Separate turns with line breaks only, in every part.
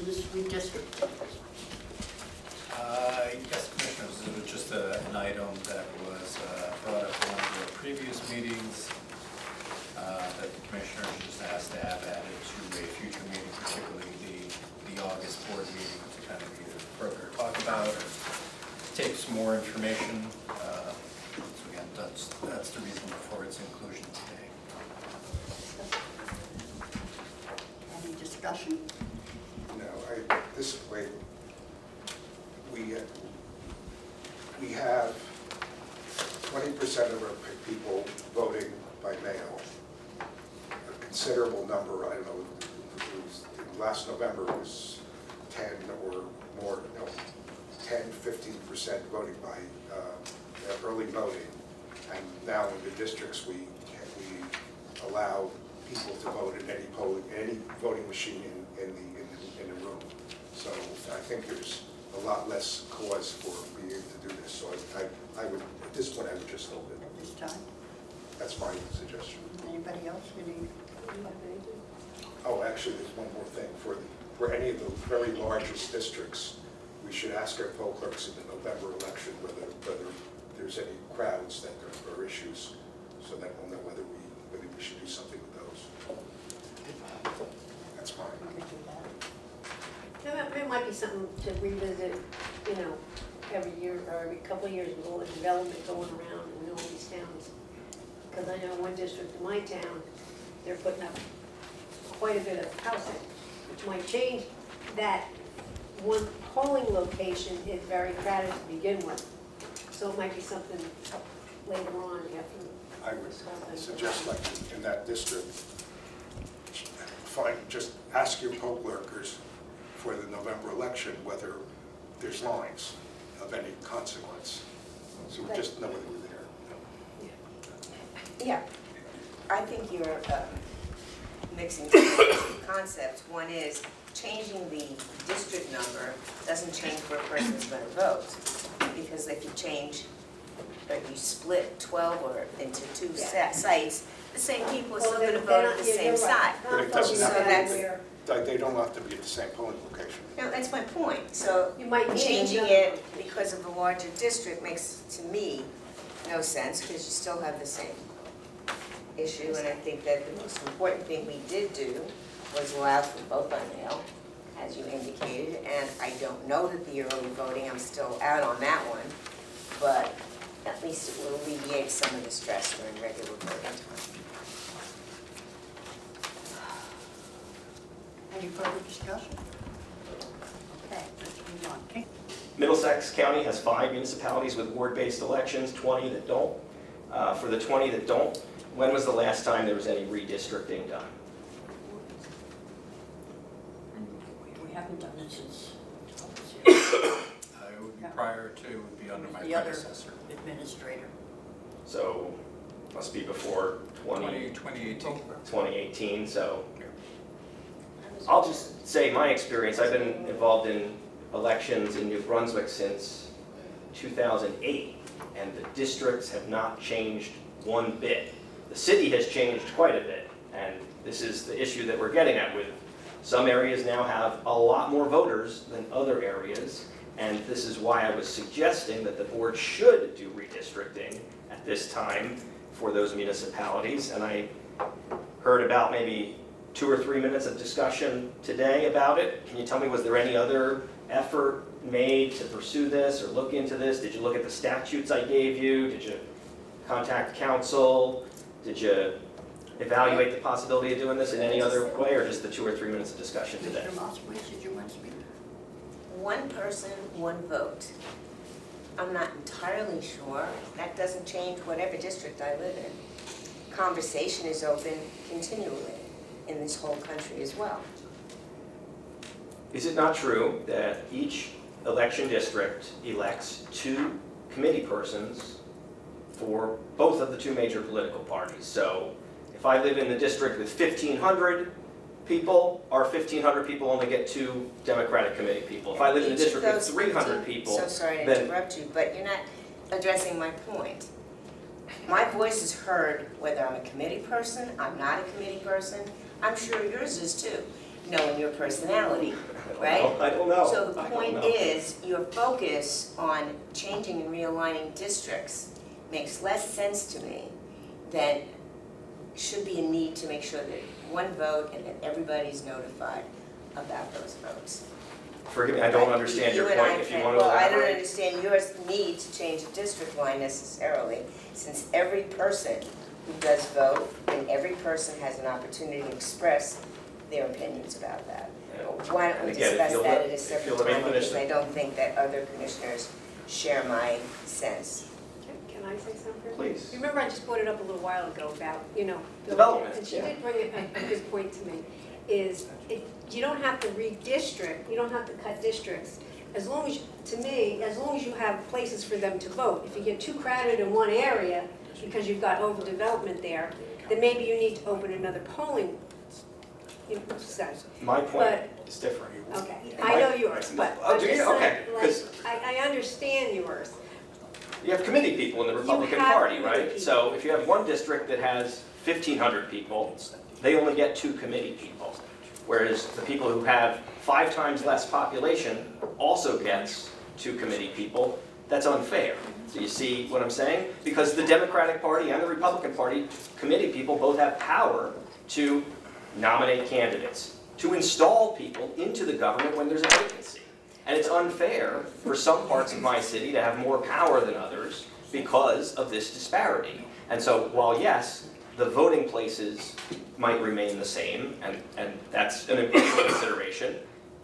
in this redistrict?
Yes, Commissioners, this was just an item that was brought up in one of the previous meetings that the Commissioners just asked to have added to a future meeting, particularly the August board meeting, to kind of either further talk about or take some more information. So again, that's the reason for its inclusion today.
Any discussion?
No, this way, we have 20% of our people voting by mail. A considerable number, I don't know, last November it was 10 or more, no, 10, 15% voting by early voting. And now in the districts, we allow people to vote in any voting machine in the room. So I think there's a lot less cause for being able to do this. So I would, at this point, I would just hold it.
At this time?
That's my suggestion.
Anybody else?
Oh, actually, there's one more thing. For any of the very largest districts, we should ask our poll clerks in the November election whether there's any crowds that there are issues, so that we'll know whether we should do something with those. That's fine.
We could do that.
It might be something to revisit, you know, every year or every couple of years with all the development going around in all these towns. Because I know one district in my town, they're putting up quite a bit of housing, which might change that. One polling location is very crowded to begin with, so it might be something later on after.
I would suggest, like in that district, just ask your poll clerkers for the November election whether there's lines of any consequence. So we just know whether we're there.
Yeah, I think you're mixing two concepts. One is changing the district number doesn't change where a person's going to vote, because if you change, or you split 12 or into two sites, the same people are still going to vote at the same site.
But it doesn't
So
have
that's,
they don't have to be at the same polling location.
no, that's my point. So
You might need
changing
another
it
location.
because of the larger district makes, to me, no sense, because you still have the same issue. And I think that the most important thing we did do was allow for vote by mail, as you indicated. And I don't know that the early voting, I'm still out on that one, but at least it will alleviate some of the stress during regular voting time.
Any further discussion? Okay, let's move on. Okay.
Middlesex County has 5 municipalities with ward-based elections, 20 that don't. For the 20 that don't, when was the last time there was any redistricting done?
We haven't done it since.
It would be prior to, it would be under my
The other
predecessor.
administrator.
So, must be before
2018.
2018, so. I'll just say my experience, I've been involved in elections in New Brunswick since 2008, and the districts have not changed one bit. The city has changed quite a bit, and this is the issue that we're getting at with some areas now have a lot more voters than other areas, and this is why I was suggesting that the board should do redistricting at this time for those municipalities. And I heard about maybe 2 or 3 minutes of discussion today about it. Can you tell me, was there any other effort made to pursue this or look into this? Did you look at the statutes I gave you? Did you contact council? Did you evaluate the possibility of doing this in any other way, or just the 2 or 3 minutes of discussion today?
Mr. Moskowitz, did you want to speak?
One person, one vote. I'm not entirely sure. That doesn't change whatever district I live in. Conversation is open continually in this whole country as well.
Is it not true that each election district elects 2 committee persons for both of the 2 major political parties? So if I live in the district with 1,500 people, our 1,500 people only get 2 Democratic committee people. If I live in a district with 300 people,
So sorry to
then
interrupt you, but you're not addressing my point. My voice is heard whether I'm a committee person, I'm not a committee person. I'm sure yours is too. knowing your personality, right?
I don't know.
So the
I don't
point
know.
is, your focus on changing and realigning districts makes less sense to me than should be a need to make sure that one vote and that everybody's notified about those votes.
Forgive me, I don't understand your
You and I
point, if you
can't-
want to
Well, I don't
elaborate.
understand your need to change a district line necessarily, since every person who does vote and every person has an opportunity to express their opinions about that. Why don't we
And again, if
discuss
you'll
that
let-
at a
if
separate
you'll let me
time,
finish
because I don't think that other commissioners share my sense.
Can I say something?
Please.
You remember I just brought it up a little while ago about,
Development,
and she
yeah.
did bring a good point to me, is you don't have to redistrict, you don't have to cut districts. As long as, to me, as long as you have places for them to vote. If you get too crowded in one area because you've got overdevelopment there, then maybe you need to open another polling site.
My point
But-
is different.
Okay, I know yours, but
Oh,
I'm
do
just
you?
saying,
Okay,
like,
'cause-
I understand yours.
You have committee people in the Republican
have
Party,
committee
right?
people.
So if you have one district that has 1,500 people, they only get 2 committee people. Whereas the people who have 5 times less population also gets 2 committee people. That's unfair. So you see what I'm saying? Because the Democratic Party and the Republican Party committee people both have power to nominate candidates, to install people into the government when there's a vacancy. And it's unfair for some parts of my city to have more power than others because of this disparity. And so while yes, the voting places might remain the same, and that's an important consideration,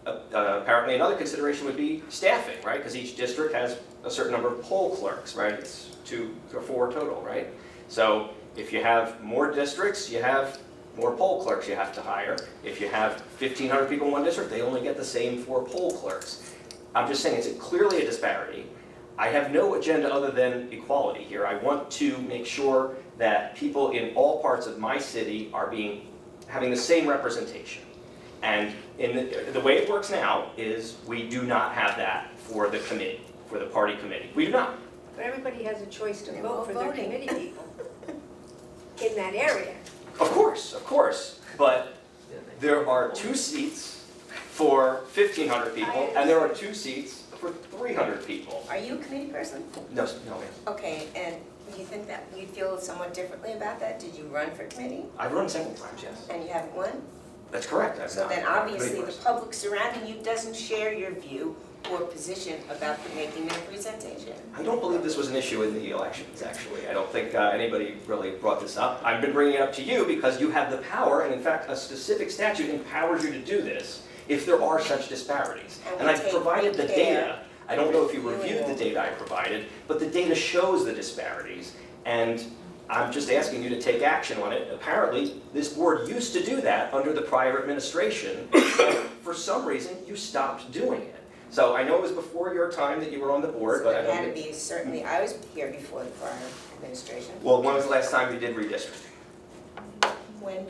apparently another consideration would be staffing, right? Because each district has a certain number of poll clerks, right? It's 2 or 4 total, right? So if you have more districts, you have more poll clerks you have to hire. If you have 1,500 people in one district, they only get the same 4 poll clerks. I'm just saying it's clearly a disparity. I have no agenda other than equality here. I want to make sure that people in all parts of my city are having the same representation. And in the way it works now is we do not have that for the committee, for the party committee. We do not.
But everybody has a choice to
They're
vote
all
for their
voting.
committee people in that area.
Of course. But there are 2 seats for 1,500 people, and there are 2 seats for 300 people.
Are you a committee person?
No, ma'am.
Okay, and do you think that you feel somewhat differently about that? Did you run for committee
I've run several times, yes.
and you haven't won?
That's correct. I'm
So
not-
then
I'm not a
obviously
committee
the
person.
public surrounding you doesn't share your view or position about making their presentation.
I don't believe this was an issue in the elections, actually. I don't think anybody really brought this up. I've been bringing it up to you because you have the power, and in fact, a specific statute empowers you to do this if there are such disparities.
And
And
we
I've
take
provided the
good
data.
care.
I don't know if you
You
reviewed the
will.
data I provided, but the data shows the disparities. And I'm just asking you to take action on it. Apparently, this board used to do that under the prior administration, and for some reason, you stopped doing it. So I know it was before your time that you were on the board, but I
It had to
don't...
be, certainly, I was here before the prior administration.
Well, when was the last time you did redistricting?
When,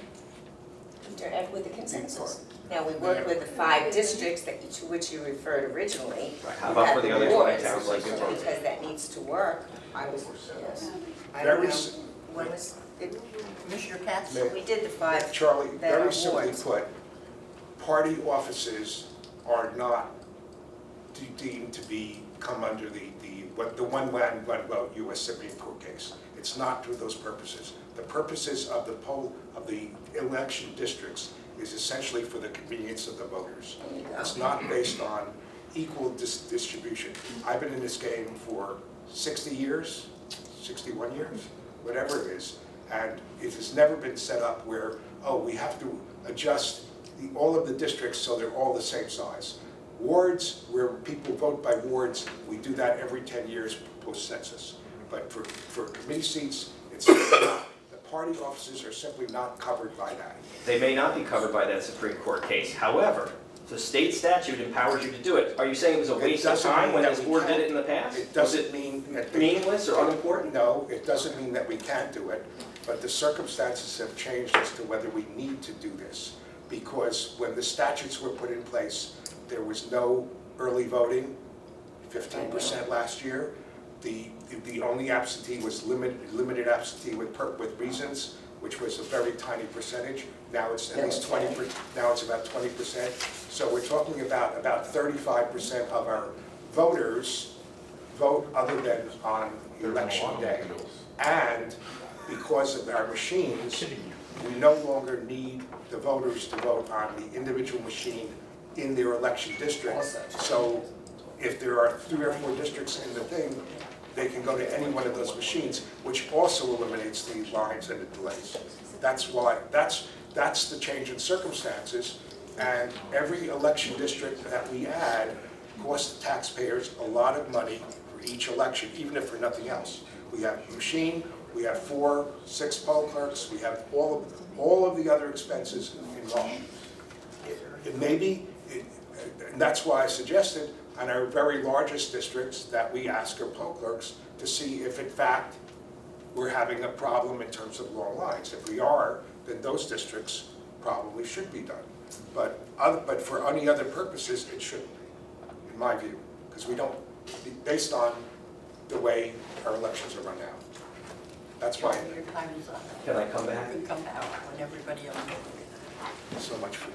with the consensus. Now, we worked with the 5 districts to which you referred originally.
Right, how about for the other 20 towns like New Brunswick?
Because that needs to work, I was, yes. I
Very
don't know,
s-
when was,
Commissioner Katz?
May-
we did the 5
Charlie,
that are
very simply
wards.
put, party offices are not deemed to come under the one land, one vote US Supreme Court case. It's not for those purposes. The purposes of the election districts is essentially for the convenience of the voters.
There you go.
It's not based on equal distribution. I've been in this game for 60 years, 61 years, whatever it is, and it has never been set up where, oh, we have to adjust all of the districts so they're all the same size. Wards, where people vote by wards, we do that every 10 years post-census. But for committee seats, it's simply not. The party offices are simply not covered by that.
They may not be covered by that Supreme Court case. However, the state statute empowers you to do it. Are you saying it was a waste of
doesn't
time
mean
when
that
this
we
board
can't.
did it in the past?
It
Was
doesn't mean that
meaningless or unimportant?
No, it doesn't mean that we can't do it, but the circumstances have changed as to whether we need to do this. Because when the statutes were put in place, there was no early voting, 15% last year. The only absentee was limited absentee with reasons. which was a very tiny percentage. Now it's at least 20%, now it's about 20%. So we're talking about 35% of our voters vote other than on election day. And because of our machines, we no longer need the voters to vote on the individual machine in their election district. So if there are 3 or 4 districts in the thing, they can go to any one of those machines, which also eliminates the lines and the delays. That's why, that's the change in circumstances. And every election district that we add costs the taxpayers a lot of money for each election, even if for nothing else. We have a machine, we have 4, 6 poll clerks, we have all of the other expenses involved. It may be, and that's why I suggested on our very largest districts that we ask our poll clerks to see if in fact we're having a problem in terms of long lines. If we are, then those districts probably should be done. But for any other purposes, it shouldn't, in my view, because we don't, based on the way our elections are run now. That's why.
Your time is up.
Can I come back?
You can come back when everybody else goes.
So much for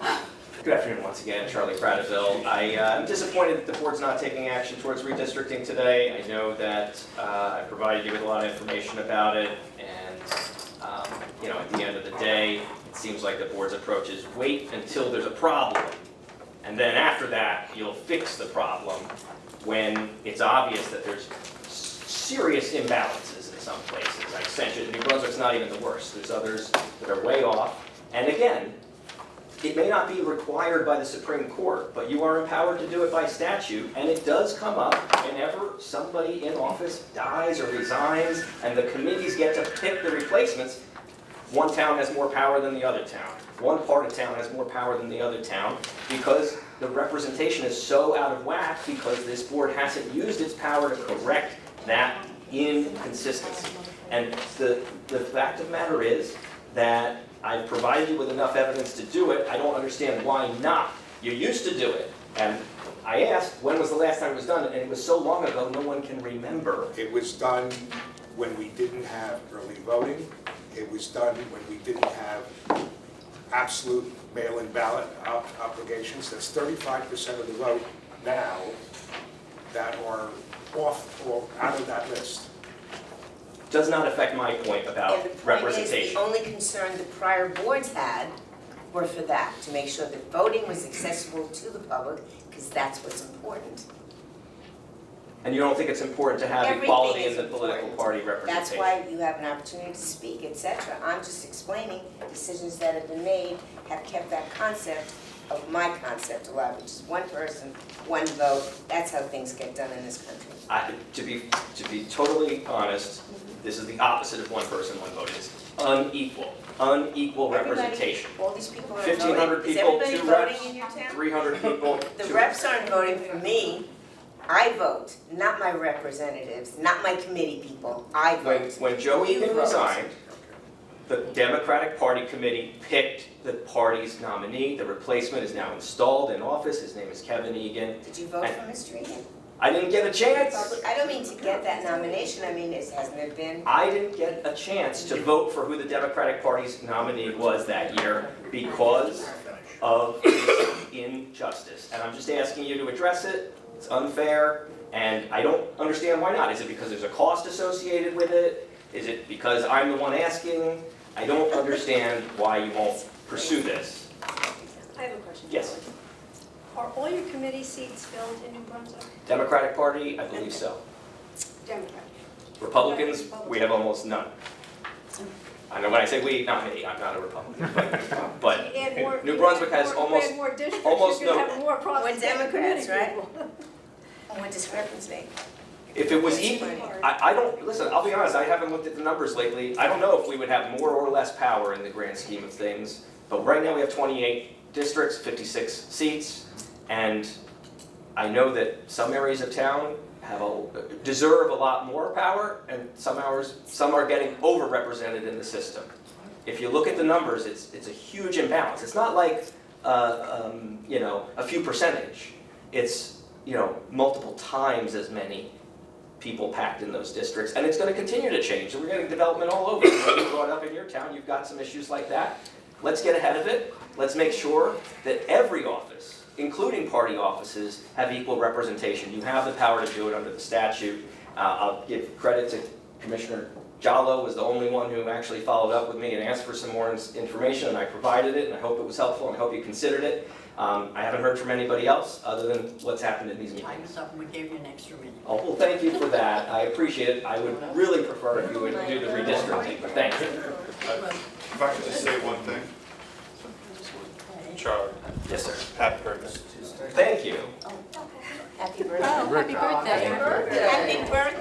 Good afternoon once again, Charlie Prattville. I'm disappointed that the board's not taking action towards redistricting today. I know that I provided you with a lot of information about it, and at the end of the day, it seems like the board's approach is wait until there's a problem, and then after that, you'll fix the problem when it's obvious that there's serious imbalances in some places. I sent you, New Brunswick's not even the worst. There's others that are way off, and again, it may not be required by the Supreme Court, but you are empowered to do it by statute, and it does come up whenever somebody in office dies or resigns, and the committees get to pick the replacements. One town has more power than the other town. One part of town has more power than the other town, because the representation is so out of whack, because this board hasn't used its power to correct that inconsistency. And the fact of the matter is that I've provided you with enough evidence to do it. I don't understand why not. You used to do it. And I asked, when was the last time it was done? And it was so long ago, no one can remember.
It was done when we didn't have early voting. It was done when we didn't have absolute mail-in ballot obligations. That's 35% of the vote now that are off or out of that list.
Does not affect my point about
And the point
representation.
is, the only concern the prior boards had were for that, to make sure that voting was accessible to the public, because that's what's important.
And you don't think it's important to have
Everything
equality in
is
the political
important.
party representation?
That's why you have an opportunity to speak, etc. I'm just explaining decisions that have been made have kept that concept of my concept alive, which is one person, one vote. That's how things get done in this country.
To be totally honest, this is the opposite of one person, one vote. It's unequal representation.
All these people are
1,500
voting. Is
people,
everybody
2
voting
reps,
in your town?
300 people.
The
2
reps aren't voting for me. I vote, not my representatives, not my committee people. I vote.
When Joe
You
Egan
vote.
resigned, the Democratic Party committee picked the party's nominee. The replacement is now installed in office. His name is Kevin Egan.
Did you vote for Mr. Egan?
I didn't get a chance.
I don't mean to get that nomination. I mean, hasn't it been?
I didn't get a chance to vote for who the Democratic Party's nominee was that year because of this injustice. And I'm just asking you to address it. It's unfair, and I don't understand why not. Is it because there's a cost associated with it? Is it because I'm the one asking? I don't understand why you won't pursue this.
I have a question.
Yes.
Are all your committee seats filled in New Brunswick?
Democratic Party, I believe so.
Democrat.
Republicans, we have almost none. I know when I say we, not me, I'm not a Republican, but
You add more-
New
you
Brunswick
add
has
more-
almost-
you add more districts,
almost
you're gonna
no-
have more problems.
We're Democrats, right?
People.
What discrepancy?
if it was even, I don't, listen, I'll be honest, I haven't looked at the numbers lately. I don't know if we would have more or less power in the grand scheme of things, but right now we have 28 districts, 56 seats, and I know that some areas of town deserve a lot more power, and some are getting overrepresented in the system. If you look at the numbers, it's a huge imbalance. It's not like a few percentage. It's multiple times as many people packed in those districts, and it's gonna continue to change, and we're getting development all over. You brought up in your town, you've got some issues like that. Let's get ahead of it. Let's make sure that every office, including party offices, have equal representation. You have the power to do it under the statute. I'll give credit to Commissioner Jallo, was the only one who actually followed up with me and asked for some more information, and I provided it, and I hope it was helpful, and I hope you considered it. I haven't heard from anybody else other than what's happened in these
Time
meetings.
is up, and we gave you an extra minute.
Oh, well, thank you for that. I appreciate it. I would really prefer if you would do the redistricting, but thank you.
If I could just say one thing. Charlie,
Yes, sir.
happy birthday.
Thank you.
Happy birthday.
Oh, happy birthday.
Happy birthday.